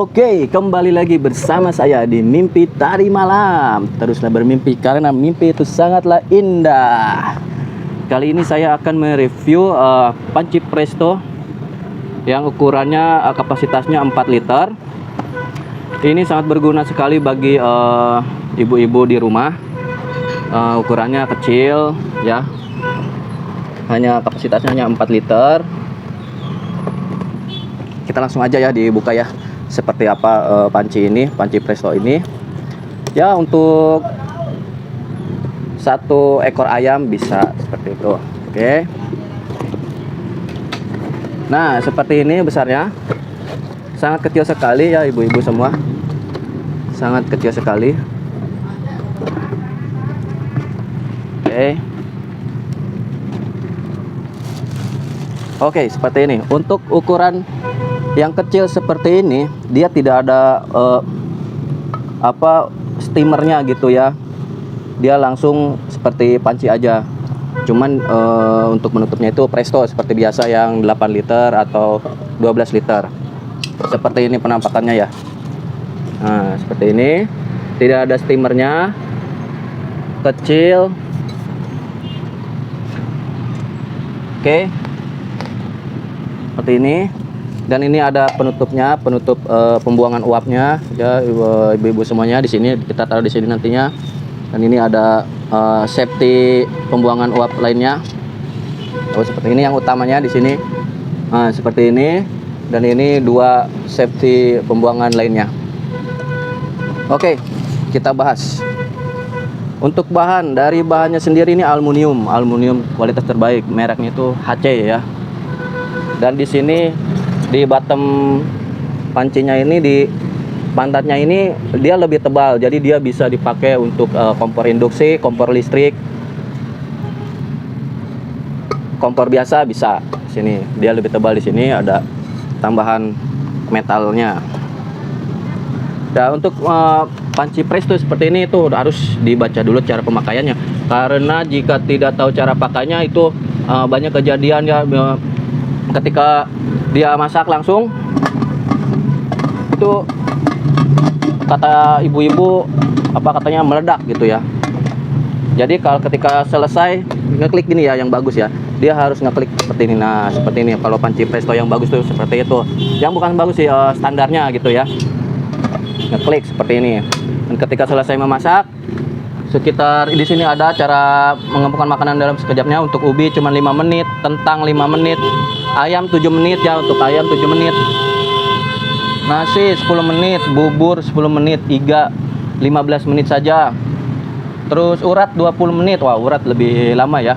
Oke, kembali lagi bersama saya di Mimpi Tari Malam. Teruslah bermimpi karena mimpi itu sangatlah indah. Kali ini saya akan mereview panci presto yang ukurannya kapasitasnya 4 liter. Ini sangat berguna sekali bagi ibu-ibu di rumah. Ukurannya kecil ya. Hanya kapasitasnya hanya 4 liter. Kita langsung aja ya dibuka ya. Seperti apa panci presto ini ya. Untuk satu ekor ayam bisa seperti itu. Oke, nah seperti ini besarnya, sangat kecil sekali ya ibu-ibu semua, sangat kecil sekali. Oke, seperti ini. Untuk ukuran yang kecil seperti ini, dia tidak ada steamernya gitu ya. Dia langsung seperti panci aja. Cuman untuk menutupnya itu presto seperti biasa yang 8 liter atau 12 liter. Seperti ini penampakannya ya. Nah, seperti ini. Tidak ada steamernya. Kecil. Oke. Seperti ini. Dan ini ada penutupnya, penutup pembuangan uapnya ya ibu-ibu semuanya. Di sini kita taruh di sini nantinya. Dan ini ada safety pembuangan uap lainnya. Oh, seperti ini yang utamanya di sini. Nah, seperti ini. Dan ini dua safety pembuangan lainnya. Oke, kita bahas. Untuk bahan, dari bahannya sendiri ini aluminium kualitas terbaik, mereknya itu HC ya. Dan di sini di bottom pancinya ini, di pantatnya ini dia lebih tebal, jadi dia bisa dipakai untuk kompor induksi, kompor listrik, kompor biasa bisa. Sini dia lebih tebal, di sini ada tambahan metalnya. Dan untuk panci presto seperti ini itu harus dibaca dulu cara pemakaiannya, karena jika tidak tahu cara pakainya itu banyak kejadian ya. Ketika dia masak langsung itu kata ibu-ibu katanya meledak gitu ya. Jadi kalau ketika selesai ngeklik gini ya, yang bagus ya, dia harus ngeklik seperti ini. Nah, seperti ini kalau panci presto yang bagus tuh seperti itu. Yang bukan bagus sih standarnya gitu ya. Ngeklik seperti ini. Dan ketika selesai memasak, sekitar di sini ada cara mengempukan makanan dalam sekejapnya. Untuk ubi cuma 5 menit, kentang 5 menit, ayam 7 menit ya, untuk ayam 7 menit, nasi 10 menit, bubur 10 menit, iga 15 menit saja. Terus urat 20 menit, wah urat lebih lama ya.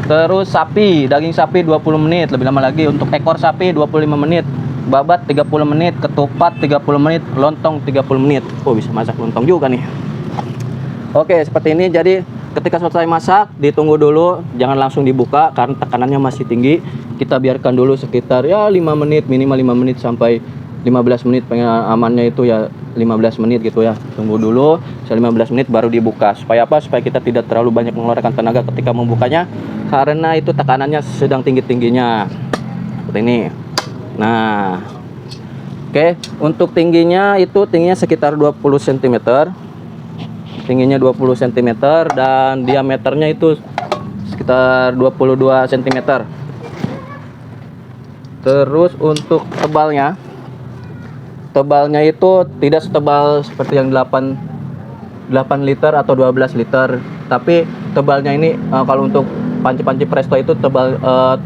Terus sapi, daging sapi 20 menit, lebih lama lagi. Untuk ekor sapi 25 menit, babat 30 menit, ketupat 30 menit, lontong 30 menit. Oh, bisa masak lontong juga nih. Oke, seperti ini. Jadi ketika selesai masak ditunggu dulu, jangan langsung dibuka karena tekanannya masih tinggi. Kita biarkan dulu sekitar ya 5 menit, minimal 5 menit sampai 15 menit, pengen amannya itu ya 15 menit gitu ya. Tunggu dulu 15 menit baru dibuka. Supaya apa? Supaya kita tidak terlalu banyak mengeluarkan tenaga ketika membukanya, karena itu tekanannya sedang tinggi-tingginya. Seperti ini. Nah, oke, untuk tingginya sekitar 20 cm. Tingginya 20 cm dan diameternya itu sekitar 22 cm. Terus untuk tebalnya itu tidak setebal seperti yang 8 liter atau 12 liter, tapi tebalnya ini kalau untuk panci presto itu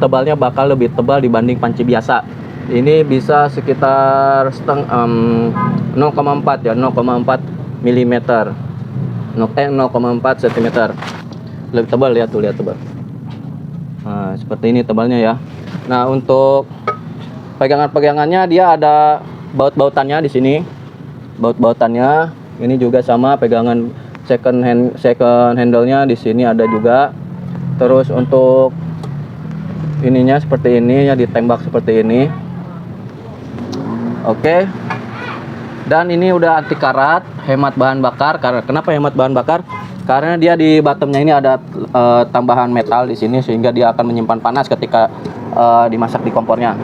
tebalnya bakal lebih tebal dibanding panci biasa. Ini bisa sekitar 0,4 ya, 0,4 mm, 0,4 cm. Lebih tebal ya, tuh lihat tebal. Nah, seperti ini tebalnya ya. Nah, untuk pegangannya dia ada baut-bautannya di sini. Baut-bautannya ini juga sama, pegangan second handle-nya di sini ada juga. Terus untuk ininya seperti ini ya, ditembak seperti ini. Oke. Dan ini udah anti karat, hemat bahan bakar. Kenapa hemat bahan bakar? Karena dia di bottomnya ini ada tambahan metal di sini, sehingga dia akan menyimpan panas ketika dimasak di kompornya.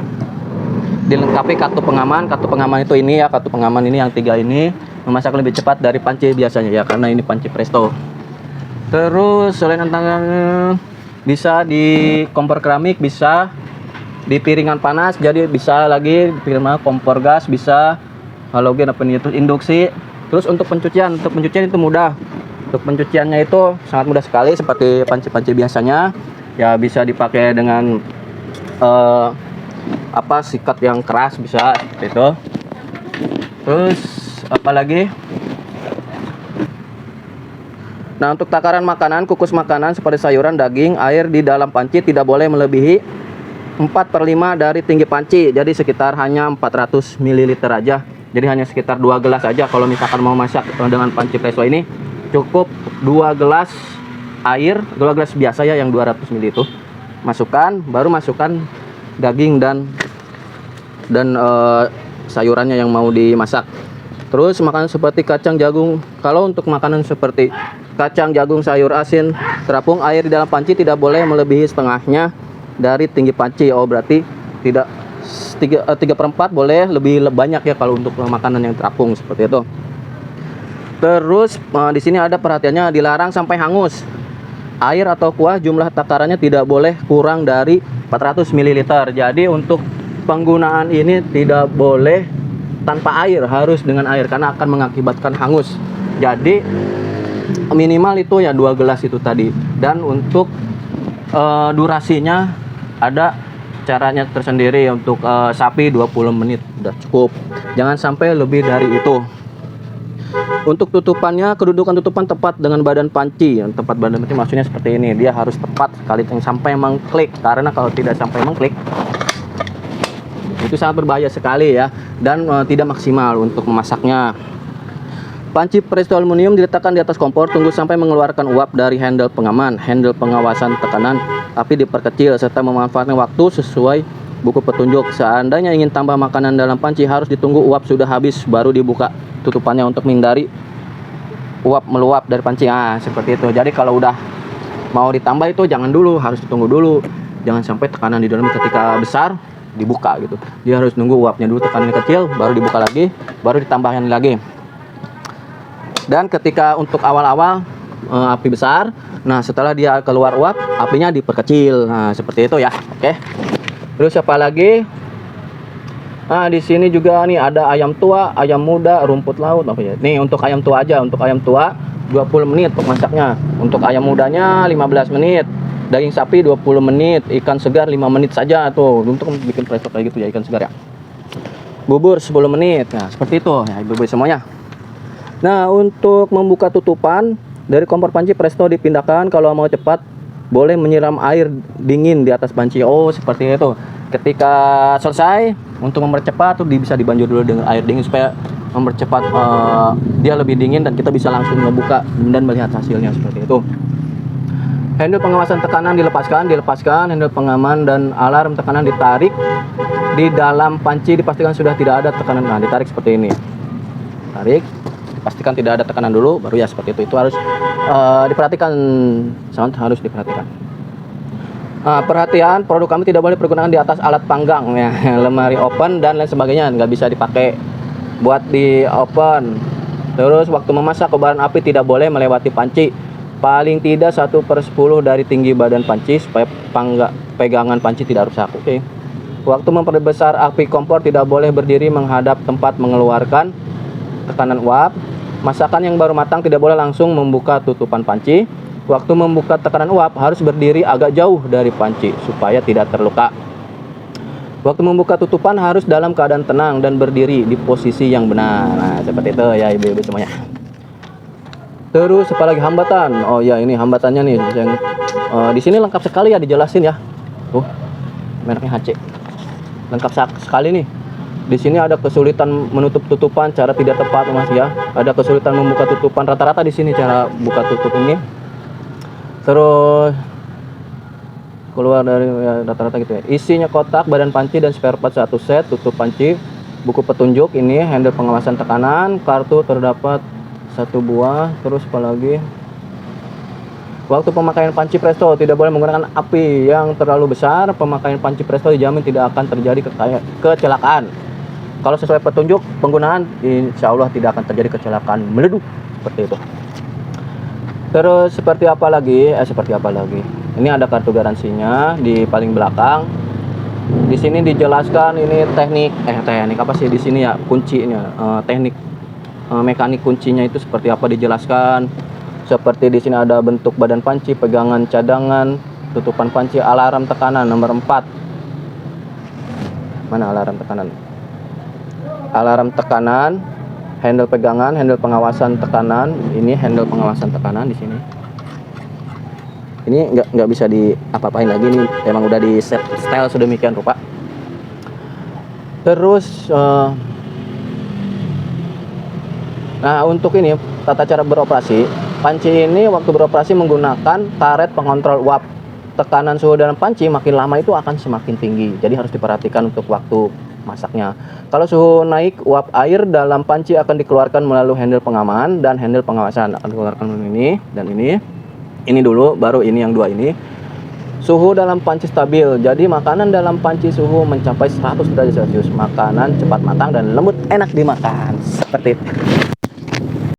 dilengkapi kartu pengaman. Kartu pengaman itu ini ya, kartu pengaman ini yang 3 ini memasak lebih cepat dari panci biasanya ya, karena ini panci Presto. Terus selain tangan, bisa di kompor keramik, bisa di piringan panas, jadi bisa lagi di piringan kompor gas, bisa halogen apa ini itu induksi. Terus untuk pencucian itu mudah. Untuk pencuciannya itu sangat mudah sekali, seperti panci-panci biasanya ya, bisa dipakai dengan sikat yang keras, bisa seperti itu. Terus apalagi, nah untuk takaran makanan, kukus makanan seperti sayuran, daging, air di dalam panci tidak boleh melebihi 4/5 dari tinggi panci, jadi sekitar hanya 400 ml aja, jadi hanya sekitar 2 gelas aja. Kalau misalkan mau masak dengan panci Presto ini cukup 2 gelas air, 2 gelas biasa ya yang 200 ml itu masukkan, baru masukkan daging dan sayurannya yang mau dimasak. Terus makanan seperti kacang, jagung, kalau untuk makanan seperti kacang, jagung, sayur asin, terapung, air di dalam panci tidak boleh melebihi setengahnya dari tinggi panci. Oh berarti tidak 3/4, boleh lebih banyak ya kalau untuk makanan yang terapung seperti itu. Terus di sini ada perhatiannya, dilarang sampai hangus. Air atau kuah jumlah takarannya tidak boleh kurang dari 400 ml. Jadi untuk penggunaan ini tidak boleh tanpa air, harus dengan air karena akan mengakibatkan hangus. Jadi minimal itu ya 2 gelas itu tadi. Dan untuk durasinya ada caranya tersendiri. Untuk sapi 20 menit udah cukup, jangan sampai lebih dari itu. Untuk tutupannya, kedudukan tutupan tepat dengan badan panci. Tepat badan panci maksudnya seperti ini, dia harus tepat sekali sampai mengklik, karena kalau tidak sampai mengklik itu sangat berbahaya sekali ya, dan tidak maksimal untuk memasaknya. Panci Presto aluminium diletakkan di atas kompor, tunggu sampai mengeluarkan uap dari handle pengaman. Handle pengawasan tekanan api diperkecil serta memanfaatkan waktu sesuai buku petunjuk. Seandainya ingin tambah makanan dalam panci, harus ditunggu uap sudah habis baru dibuka tutupannya untuk menghindari uap meluap dari panci. Nah seperti itu. Jadi kalau udah mau ditambah itu jangan dulu, harus ditunggu dulu. Jangan sampai tekanan di dalam ketika besar dibuka gitu. Dia harus nunggu uapnya dulu, tekanannya kecil, baru dibuka lagi, baru ditambahkan lagi. Dan ketika untuk awal-awal api besar, nah setelah dia keluar uap, apinya diperkecil. Nah seperti itu ya. Oke. Terus apa lagi? Nah di sini juga nih ada ayam tua, ayam muda, rumput laut apa ya. Nih untuk ayam tua aja, untuk ayam tua 20 menit untuk masaknya. Untuk ayam mudanya 15 menit. Daging sapi 20 menit, ikan segar 5 menit saja tuh. Untuk bikin presto kayak gitu ya, ikan segar ya. Bubur 10 menit. Nah, seperti itu ya ibu-ibu semuanya. Nah, untuk membuka tutupan dari kompor panci Presto dipindahkan. Kalau mau cepat boleh menyiram air dingin di atas panci. Oh, seperti itu. Ketika selesai, untuk mempercepat tuh bisa dibanjur dulu dengan air dingin supaya mempercepat dia lebih dingin dan kita bisa langsung membuka dan melihat hasilnya seperti itu. Handle pengawasan tekanan dilepaskan, handle pengaman dan alarm tekanan ditarik. Di dalam panci dipastikan sudah tidak ada tekanan. Nah, ditarik seperti ini. Tarik, dipastikan tidak ada tekanan dulu, baru ya seperti itu. Itu harus diperhatikan, sangat harus diperhatikan. Perhatian, produk kami tidak boleh digunakan di atas alat panggang ya, lemari oven dan lain sebagainya, nggak bisa dipakai buat di oven. Terus waktu memasak kobaran api tidak boleh melewati panci, paling tidak 1/10 dari tinggi badan panci supaya pegangan panci tidak rusak. Oke. Waktu memperbesar api kompor tidak boleh berdiri menghadap tempat mengeluarkan tekanan uap. Masakan yang baru matang tidak boleh langsung membuka tutupan panci. Waktu membuka tekanan uap harus berdiri agak jauh dari panci supaya tidak terluka. Waktu membuka tutupan harus dalam keadaan tenang dan berdiri di posisi yang benar. Nah, seperti itu ya ibu-ibu semuanya. Terus apalagi hambatan? Oh ya, ini hambatannya nih yang di sini lengkap sekali ya dijelasin ya. Tuh, mereknya HC. Lengkap sekali nih. Di sini ada kesulitan menutup tutupan, cara tidak tepat Mas ya. Ada kesulitan membuka tutupan, rata-rata di sini cara buka tutup ini. Terus keluar dari ya, rata-rata gitu ya. Isinya kotak, badan panci dan spare part 1 set, tutup panci, buku petunjuk ini, handle pengawasan tekanan, kartu terdapat 1 buah, terus apalagi? Waktu pemakaian panci presto tidak boleh menggunakan api yang terlalu besar. Pemakaian panci presto dijamin tidak akan terjadi kecelakaan. Kalau sesuai petunjuk penggunaan, insya Allah tidak akan terjadi kecelakaan meleduk seperti itu. Terus seperti apa lagi? Ini ada kartu garansinya di paling belakang. Di sini dijelaskan ini teknik apa sih di sini ya, kuncinya, teknik mekanik kuncinya itu seperti apa dijelaskan. Seperti di sini ada bentuk badan panci, pegangan cadangan, tutupan panci, alarm tekanan nomor 4. Mana alarm tekanan? Alarm tekanan, handle pegangan, handle pengawasan tekanan. Ini handle pengawasan tekanan di sini. Ini nggak bisa di apa-apain lagi, ini emang udah di set style sedemikian rupa. Terus nah untuk ini tata cara beroperasi. Panci ini waktu beroperasi menggunakan karet pengontrol uap. Tekanan suhu dalam panci makin lama itu akan semakin tinggi. Jadi harus diperhatikan untuk waktu masaknya. Kalau suhu naik, uap air dalam panci akan dikeluarkan melalui handle pengaman dan handle pengawasan. Akan dikeluarkan ini dan ini. Ini dulu, baru ini yang dua ini. Suhu dalam panci stabil. Jadi makanan dalam panci suhu mencapai 100 derajat Celcius. Makanan cepat matang dan lembut, enak dimakan. Seperti itu.